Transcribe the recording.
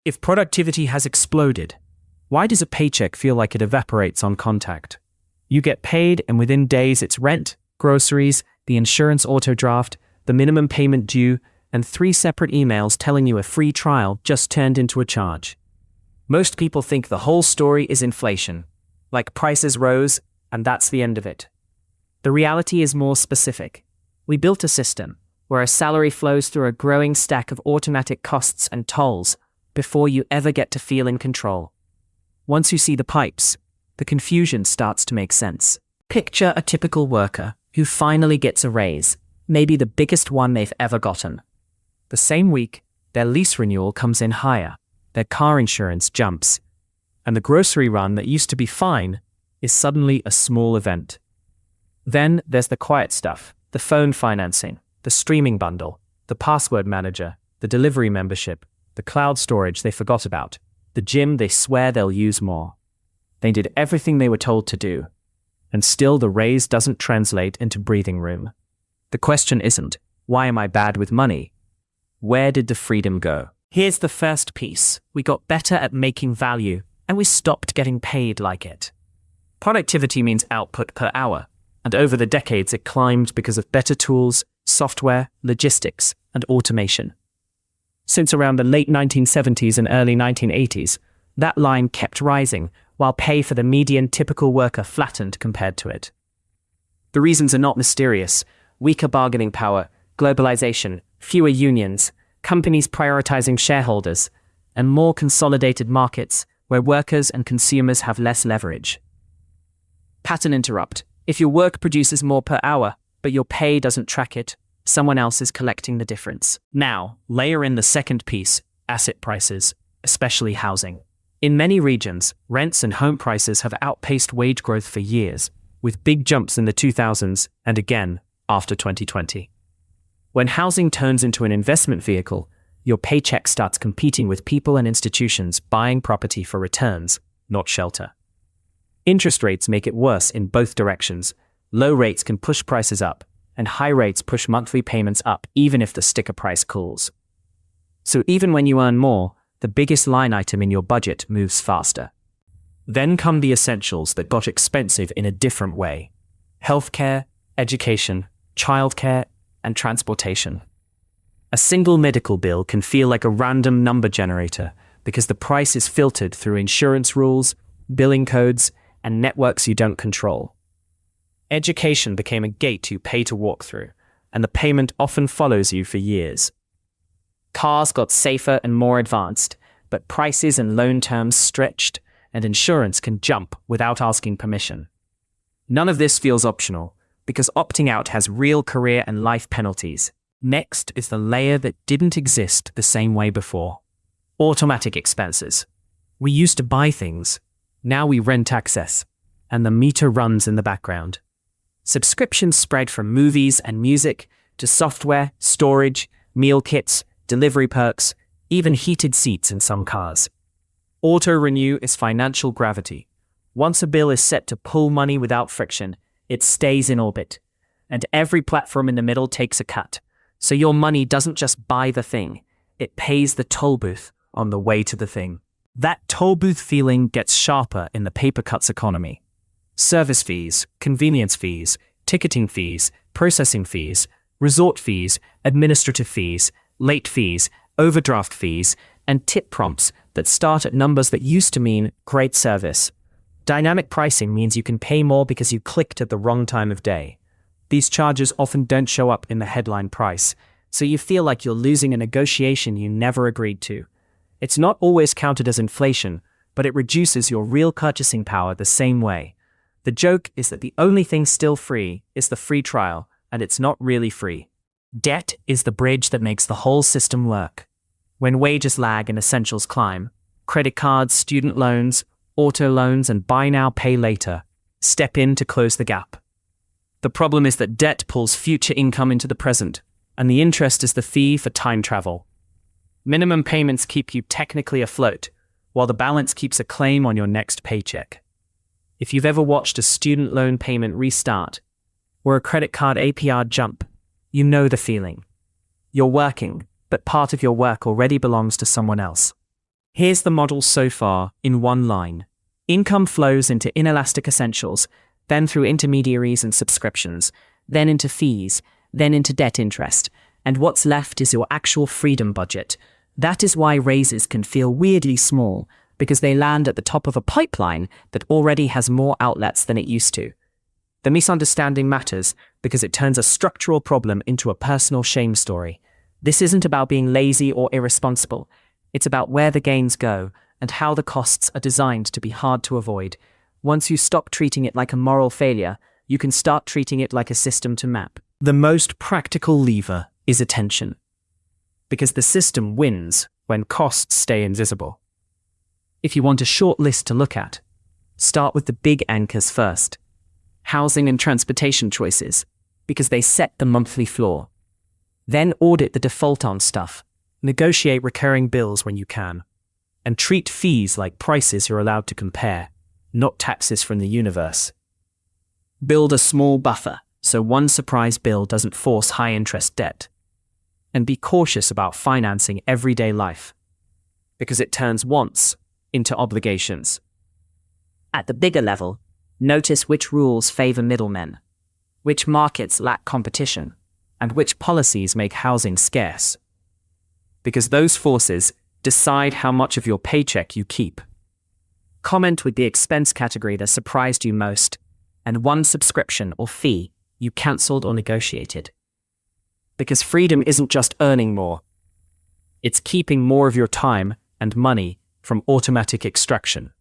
If productivity has exploded, why does a paycheck feel like it evaporates on contact? You get paid and within days it's rent, groceries, the insurance auto-draft, the minimum payment due, and 3 separate emails telling you a free trial just turned into a charge. Most people think the whole story is inflation, like prices rose, and that's the end of it. The reality is more specific. We built a system where a salary flows through a growing stack of automatic costs and tolls before you ever get to feel in control. Once you see the pipes, the confusion starts to make sense. Picture a typical worker who finally gets a raise, maybe the biggest one they've ever gotten. The same week, their lease renewal comes in higher, their car insurance jumps, and the grocery run that used to be fine is suddenly a small event. Then there's the quiet stuff, the phone financing, the streaming bundle, the password manager, the delivery membership, the cloud storage they forgot about, the gym they swear they'll use more. They did everything they were told to do, and still the raise doesn't translate into breathing room. The question isn't, why am I bad with money? Where did the freedom go? Here's the first piece. We got better at making value, and we stopped getting paid like it. Productivity means output per hour, and over the decades it climbed because of better tools, software, logistics, and automation. Since around the late 1970s and early 1980s, that line kept rising, while pay for the median typical worker flattened compared to it. The reasons are not mysterious: weaker bargaining power, globalization, fewer unions, companies prioritizing shareholders, and more consolidated markets where workers and consumers have less leverage. Pattern interrupt. If your work produces more per hour, but your pay doesn't track it, someone else is collecting the difference. Now, layer in the second piece, asset prices, especially housing. In many regions, rents and home prices have outpaced wage growth for years, with big jumps in the 2000s and again after 2020. When housing turns into an investment vehicle, your paycheck starts competing with people and institutions buying property for returns, not shelter. Interest rates make it worse in both directions. Low rates can push prices up, and high rates push monthly payments up even if the sticker price cools. So even when you earn more, the biggest line item in your budget moves faster. Then come the essentials that got expensive in a different way: healthcare, education, childcare, and transportation. A single medical bill can feel like a random number generator because the price is filtered through insurance rules, billing codes, and networks you don't control. Education became a gate you pay to walk through, and the payment often follows you for years. Cars got safer and more advanced, but prices and loan terms stretched, and insurance can jump without asking permission. None of this feels optional, because opting out has real career and life penalties. Next is the layer that didn't exist the same way before: automatic expenses. We used to buy things. Now we rent access, and the meter runs in the background. Subscriptions spread from movies and music to software, storage, meal kits, delivery perks, even heated seats in some cars. Auto-renew is financial gravity. Once a bill is set to pull money without friction, it stays in orbit, and every platform in the middle takes a cut. So your money doesn't just buy the thing, it pays the toll booth on the way to the thing. That toll booth feeling gets sharper in the paper cuts economy. Service fees, convenience fees, ticketing fees, processing fees, resort fees, administrative fees, late fees, overdraft fees, and tip prompts that start at numbers that used to mean great service. Dynamic pricing means you can pay more because you clicked at the wrong time of day. These charges often don't show up in the headline price, so you feel like you're losing a negotiation you never agreed to. It's not always counted as inflation, but it reduces your real purchasing power the same way. The joke is that the only thing still free is the free trial, and it's not really free. Debt is the bridge that makes the whole system work. When wages lag and essentials climb, credit cards, student loans, auto loans, and buy now, pay later step in to close the gap. The problem is that debt pulls future income into the present, and the interest is the fee for time travel. Minimum payments keep you technically afloat, while the balance keeps a claim on your next paycheck. If you've ever watched a student loan payment restart, or a credit card APR jump, you know the feeling. You're working, but part of your work already belongs to someone else. Here's the model so far in one line. Income flows into inelastic essentials, then through intermediaries and subscriptions, then into fees, then into debt interest, and what's left is your actual freedom budget. That is why raises can feel weirdly small, because they land at the top of a pipeline that already has more outlets than it used to. The misunderstanding matters because it turns a structural problem into a personal shame story. This isn't about being lazy or irresponsible. It's about where the gains go and how the costs are designed to be hard to avoid. Once you stop treating it like a moral failure, you can start treating it like a system to map. The most practical lever is attention, because the system wins when costs stay invisible. If you want a short list to look at, start with the big anchors first. Housing and transportation choices, because they set the monthly floor. Then audit the default on stuff. Negotiate recurring bills when you can. And treat fees like prices you're allowed to compare, not taxes from the universe. Build a small buffer so one surprise bill doesn't force high-interest debt. And be cautious about financing everyday life, because it turns wants into obligations. At the bigger level, notice which rules favor middlemen, which markets lack competition, and which policies make housing scarce. Because those forces decide how much of your paycheck you keep. Comment with the expense category that surprised you most, and one subscription or fee you cancelled or negotiated. Because freedom isn't just earning more. It's keeping more of your time and money from automatic extraction.